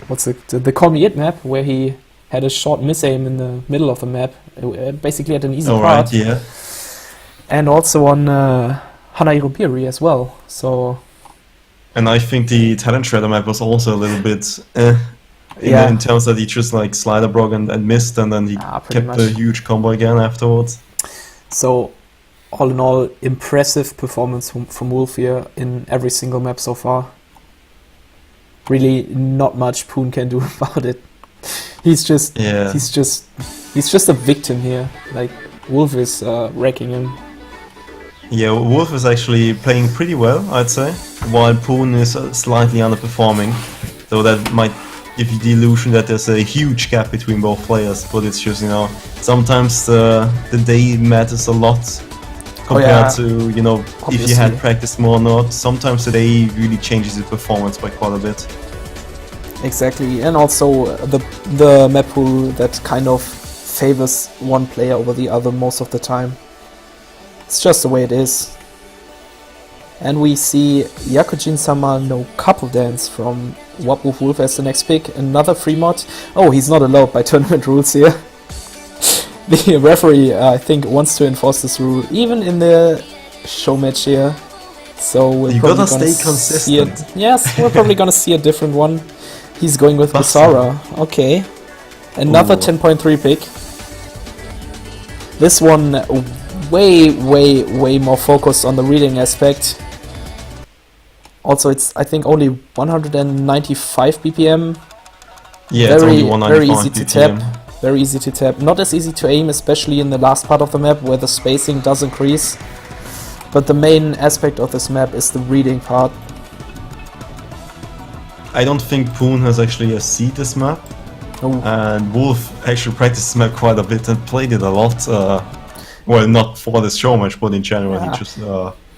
the Call Me It map, where he had a short misaim in the middle of the map, basically at an easy part. Alright, yeah. And also on Hanairobiri as well, so... And I think the Talent Shredder map was also a little bit in terms that he just like slider broke and missed, and then he pretty kept a huge combo again afterwards. So, all in all, impressive performance from Wolf here in every single map so far. Really, not much ThePooN can do about it. He's just a victim here. Like, Wolf is wrecking him. Yeah, Wolf is actually playing pretty well, I'd say, while ThePooN is slightly underperforming. So that might give you the illusion that there's a huge gap between both players, but it's just, you know, sometimes the day matters a lot compared to, you know, Obviously. if you had practiced more or not. Sometimes the day really changes your performance by quite a bit. Exactly, and also the map pool that kind of favors one player over the other most of the time. It's just the way it is. And we see Yakujin-sama no couple dance from WubWoofWolf as the next pick. Another free mod. Oh, he's not allowed by tournament rules here. The referee, I think, wants to enforce this rule, even in the show match here. So we're You probably gotta gonna stay see it. consistent. Yes, we're probably gonna see a different one. He's going with Busted. Basara. Okay. Another Ooh. 10.3 pick. This one way more focused on the reading aspect. Also, it's, I think, only 195 BPM. Yeah, it's only Very 195 easy to BPM. tap. Very easy to tap. Not as easy to aim, especially in the last part of the map where the spacing does increase. But the main aspect of this map is the reading part. I don't think Poon has actually SC this map. Oh. And Wolf actually practiced this map quite a bit and played it a lot. Well, not for this show match, but in general, Yeah. he just.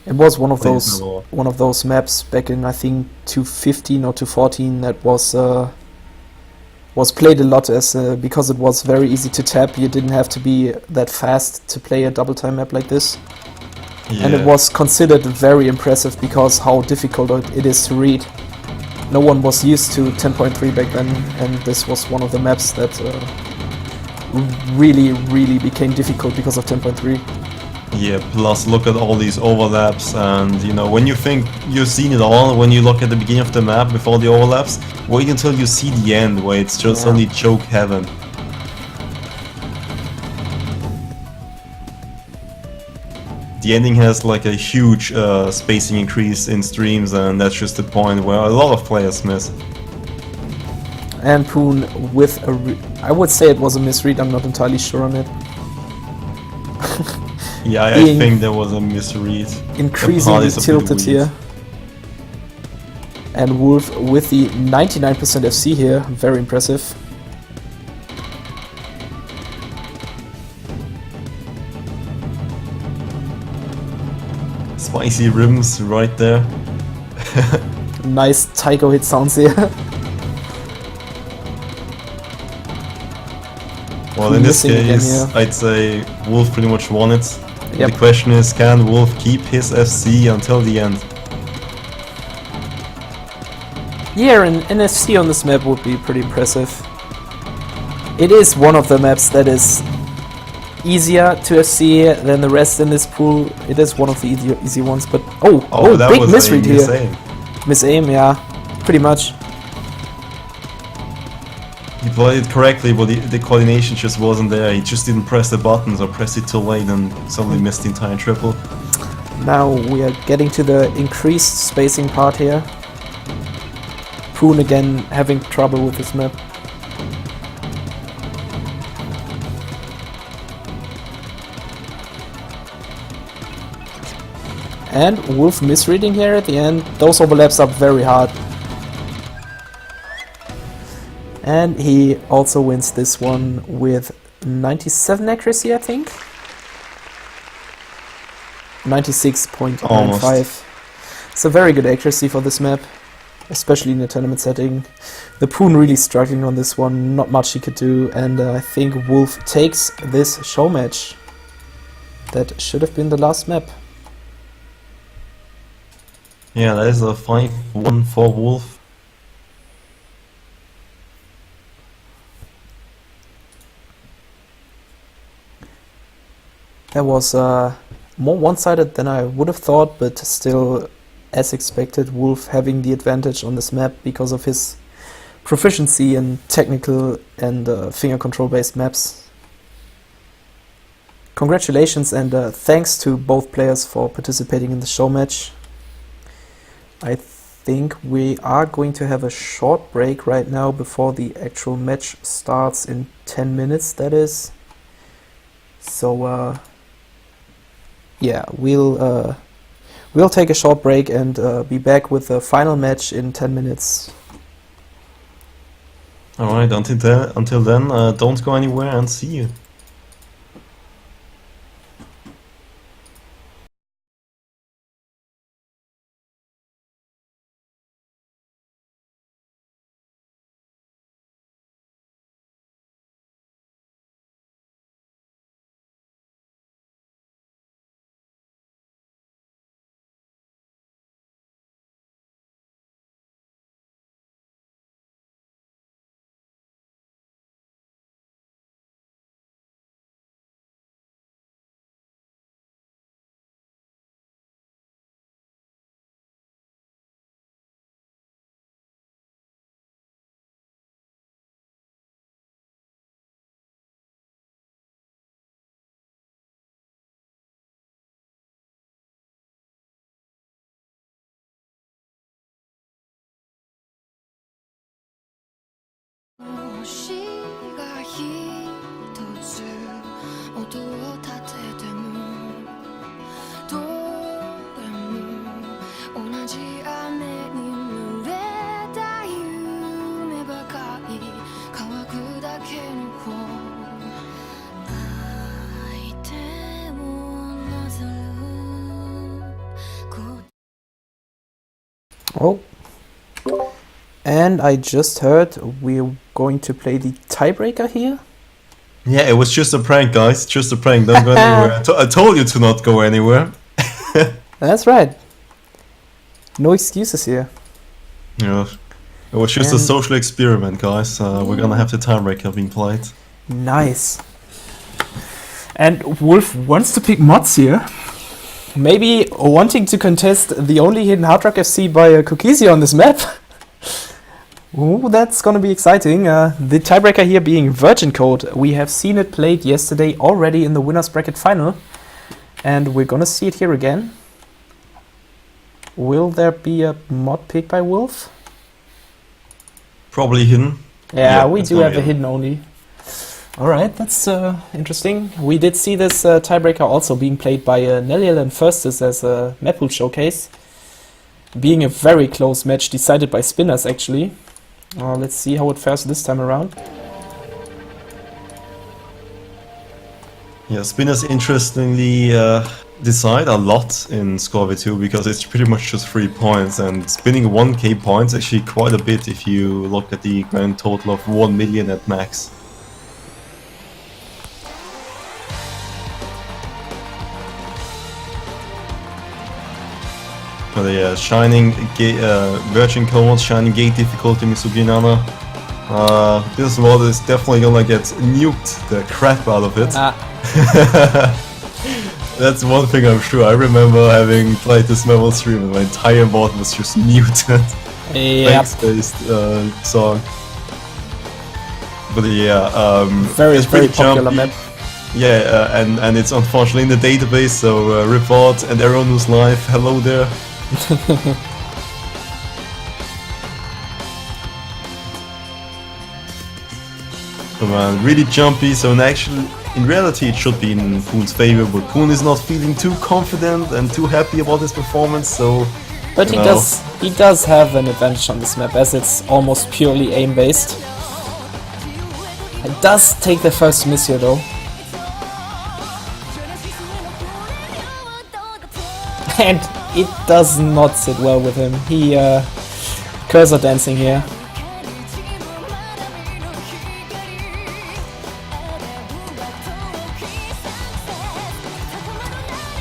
It was one of played those it a lot. maps back in, I think, 2015 or 2014 that was played a lot as because it was very easy to tap. You didn't have to be that fast to play a double time map like this. Yeah. And it was considered very impressive because how difficult it is to read. No one was used to 10.3 back then, and this was one of the maps that really became difficult because of 10.3. Yeah, plus look at all these overlaps, and you know, when you think you've seen it all, when you look at the beginning of the map with all the overlaps, wait until you see the end where it's just Yeah. only choke heaven. The ending has like a huge spacing increase in streams, and that's just the point where a lot of players miss. And Poon with I would say it was a misread, I'm not entirely sure on it. Yeah, I Being think there was a misread. Increasingly is a bit tilted weird. here. And Wolf with the 99% FC here, very impressive. Spicy rims right there. Nice Taiko hit sounds here. Well, in this Missing again case, here. I'd say Wolf pretty much won it. Yep. The question is, can Wolf keep his FC until the end? Yeah, an FC on this map would be pretty impressive. It is one of the maps that is easier to FC than the rest in this pool. It is one of the easy ones, but That big was misread a here. misaim. Misaim, yeah, pretty much. He played it correctly, but the coordination just wasn't there. He just didn't press the buttons or press it too late and suddenly missed the entire triple. Now we are getting to the increased spacing part here. Poon again having trouble with this map. And Wolf misreading here at the end. Those overlaps are very hard. And he also wins this one with 97 accuracy, I think. 96.95. It's a very good accuracy for this map, especially in the tournament setting. ThePooN really struggling on this one, not much he could do, and I think Wolf takes this show match. That should have been the last map. Yeah, that is a 5-1 for Wolf. That was more one-sided than I would have thought, but still, as expected, Wolf having the advantage on this map because of his proficiency in technical and finger control based maps. Congratulations and thanks to both players for participating in the show match. I think we are going to have a short break right now before the actual match starts in 10 minutes, that is. So yeah, we'll take a short break and be back with the final match in 10 minutes. Alright, until then, don't go anywhere and see you. Oh. And I just heard we're going to play the tiebreaker here. Yeah, it was just a prank, guys. Just a prank. Don't go anywhere. I told you to not go anywhere. That's right. No excuses here. Yeah. It was just a social experiment, guys. We're gonna have the tiebreaker being played. Nice. And Wolf wants to pick mods here. Maybe wanting to contest the only hidden Hard Rock FC by Kokizia on this map. Ooh, that's gonna be exciting. The tiebreaker here being Virgin Code. We have seen it played yesterday already in the winners bracket final. And we're gonna see it here again. Will there be a mod pick by Wolf? Probably hidden. Yeah, we do have a hidden only. Alright, that's interesting. We did see this tiebreaker also being played by Neliel and Firstis as a map pool showcase. Being a very close match decided by spinners actually. Let's see how it fares this time around. Yeah, spinners interestingly decide a lot in Score V2 because it's pretty much just 3 points, and spinning 1k points actually quite a bit if you look at the grand total of 1 million at max. But yeah, Shining Virgin Code, Shining Gate difficulty Mitsuginana. This mod is definitely gonna get nuked the crap out of it. That's one thing I'm sure. I remember having played this map on stream and my entire mod was just muted. Yep. Text-based song. But yeah, very it's pretty popular jumpy. map. Yeah, and it's unfortunately in the database, so report and everyone who's live, hello there. Oh man, really jumpy, so in reality it should be in Poon's favor, but Poon is not feeling too confident and too happy about his performance, so... But he does have an advantage on this map, as it's almost purely aim-based. It does take the first miss here though. And it does not sit well with him. He cursor dancing here.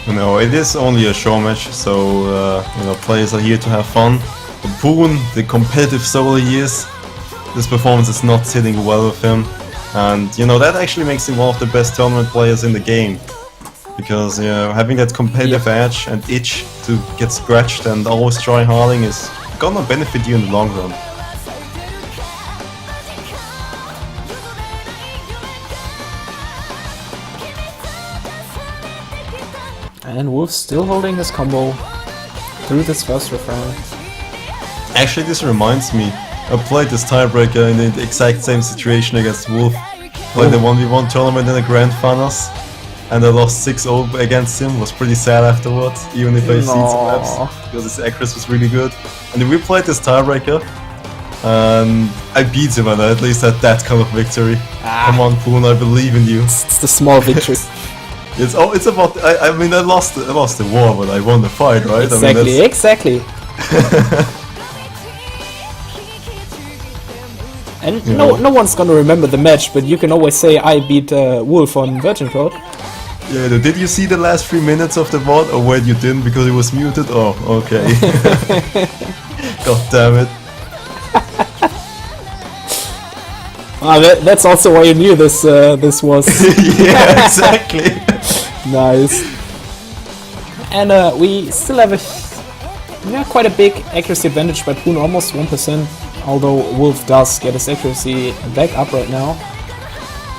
No, it is only a show match, so players are here to have fun. But Poon, the competitive soul he is, this performance is not sitting well with him, and that actually makes him one of the best tournament players in the game. Because having that competitive edge and itch to get scratched and always try harding is gonna benefit you in the long run. And Wolf still holding his combo through this first round. Actually, this reminds me, I played this tiebreaker in the exact same situation against Wolf. Played the 1v1 tournament in the Grand Finals, and I lost 6-0 against him. Was pretty sad afterwards, even if I seen some maps, because his accuracy was really good. And then we played this tiebreaker, and I beat him, and I at least had that kind of victory. Come on, Poon, I believe in you. It's the small victories. It's about. I mean, I lost the war, but I won the fight, right? Exactly, I mean, exactly. And no one's gonna remember the match, but you can always say I beat Wolf on Virgin Code. Yeah, did you see the last 3 minutes of the VOD? Oh wait, you didn't because it was muted? Oh, okay. God damn it. That's also why you knew this was... Yeah, exactly. Nice. And we still have quite a big accuracy advantage by Poon, almost 1%, although Wolf does get his accuracy back up right now.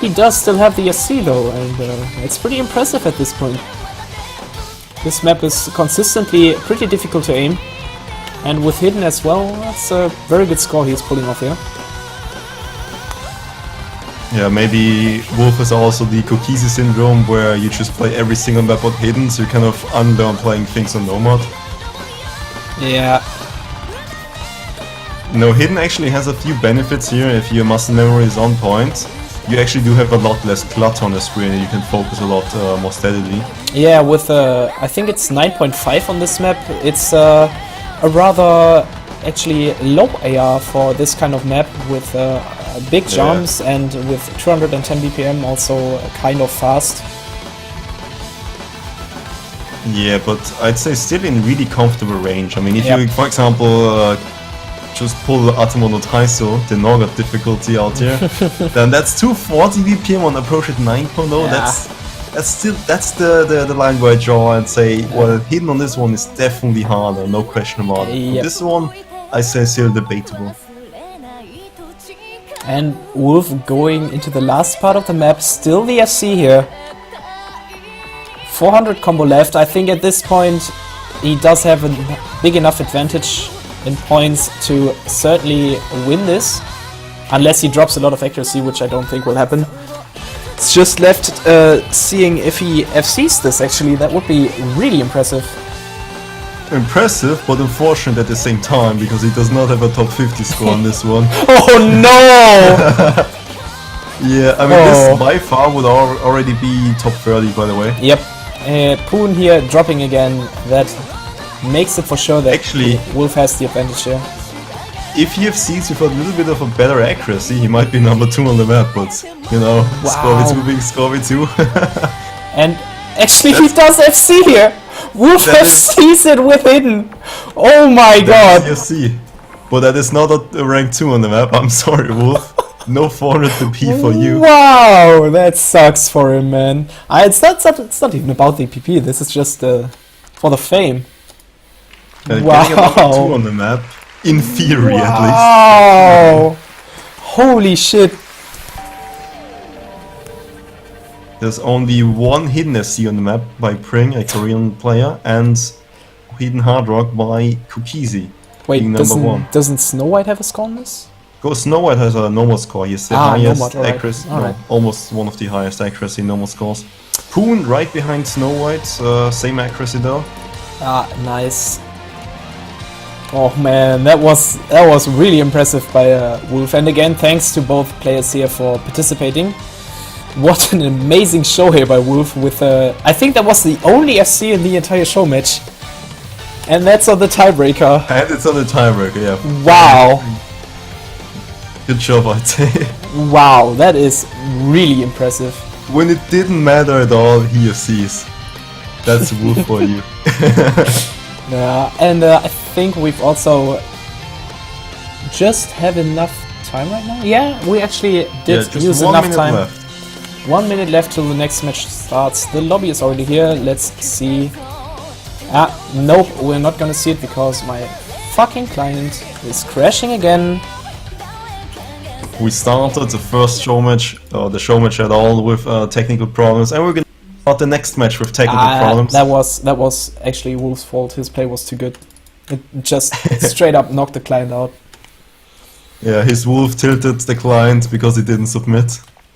He does still have the SC though, and it's pretty impressive at this point. This map is consistently pretty difficult to aim, and with hidden as well, that's a very good score he's pulling off here. Yeah, maybe Wolf is also the Kokisi syndrome, where you just play every single map on hidden, so you kind of unlearn playing things on Nomad. Yeah. No, hidden actually has a few benefits here. If your muscle memory is on point, you actually do have a lot less clutter on the screen and you can focus a lot more steadily. Yeah, with I think it's 9.5 on this map. It's a rather actually low AR for this kind of map with big jumps and with 210 BPM also kind of fast. Yeah, but I'd say still in really comfortable range. I mean, if you, for example, just pull the Atamono Taiso, the Nogat difficulty out here, then that's 240 BPM on approach at 9.0. That's the line where I draw and say, well, hidden on this one is definitely harder, no question about it. This one, I say still debatable. And Wolf going into the last part of the map, still the FC here. 400 combo left. I think at this point he does have a big enough advantage in points to certainly win this, unless he drops a lot of accuracy, which I don't think will happen. It's just left seeing if he FCs this actually. That would be really impressive. Impressive, but unfortunate at the same time, because he does not have a top 50 score on this one. Oh no! Yeah, I mean this by far would already be top 30, by the way. Yep. Poon here dropping again. That makes it for sure that actually Wolf has the advantage here. If he FCs with a little bit of a better accuracy, he might be number 2 on the map, but you know, Scorby 2 being Scorby 2. And actually he does FC here! Wolf FCs it with hidden! Oh my god! FC. But that is not a rank 2 on the map, I'm sorry Wolf. No 400 PP for you. Wow, that sucks for him, man. It's not even about the PP, this is just for the fame. Getting a number 2 on the map, in theory at least. Wow! Holy shit! There's only one hidden FC on the map by Pring, a Korean player, and hidden Hard Rock by Kokisi. Wait, being number 1. Doesn't Snow White have a score on this? Snow White has a normal score. He has the highest accuracy, right. almost one of the highest accuracy normal scores. Poon right behind Snow White, same accuracy though. Nice. Oh man, that was really impressive by Wolf. And again, thanks to both players here for participating. What an amazing show here by Wolf with I think that was the only FC in the entire show match. And that's on the tiebreaker. And it's on the tiebreaker, yeah. Wow. Good job, I'd say. Wow, that is really impressive. When it didn't matter at all, he FCs. That's Wolf for you. Yeah, and I think we've also just have enough time right now. Yeah, we actually did use enough time. Left. 1 minute left till the next match starts. The lobby is already here. Let's see. Nope, we're not gonna see it because my fucking client is crashing again. We started the first show match, or the show match at all, with technical problems, and we're gonna start the next match with technical problems. That was actually Wolf's fault. His play was too good. It just straight up knocked the client out. Yeah, his Wolf tilted the client because he didn't submit.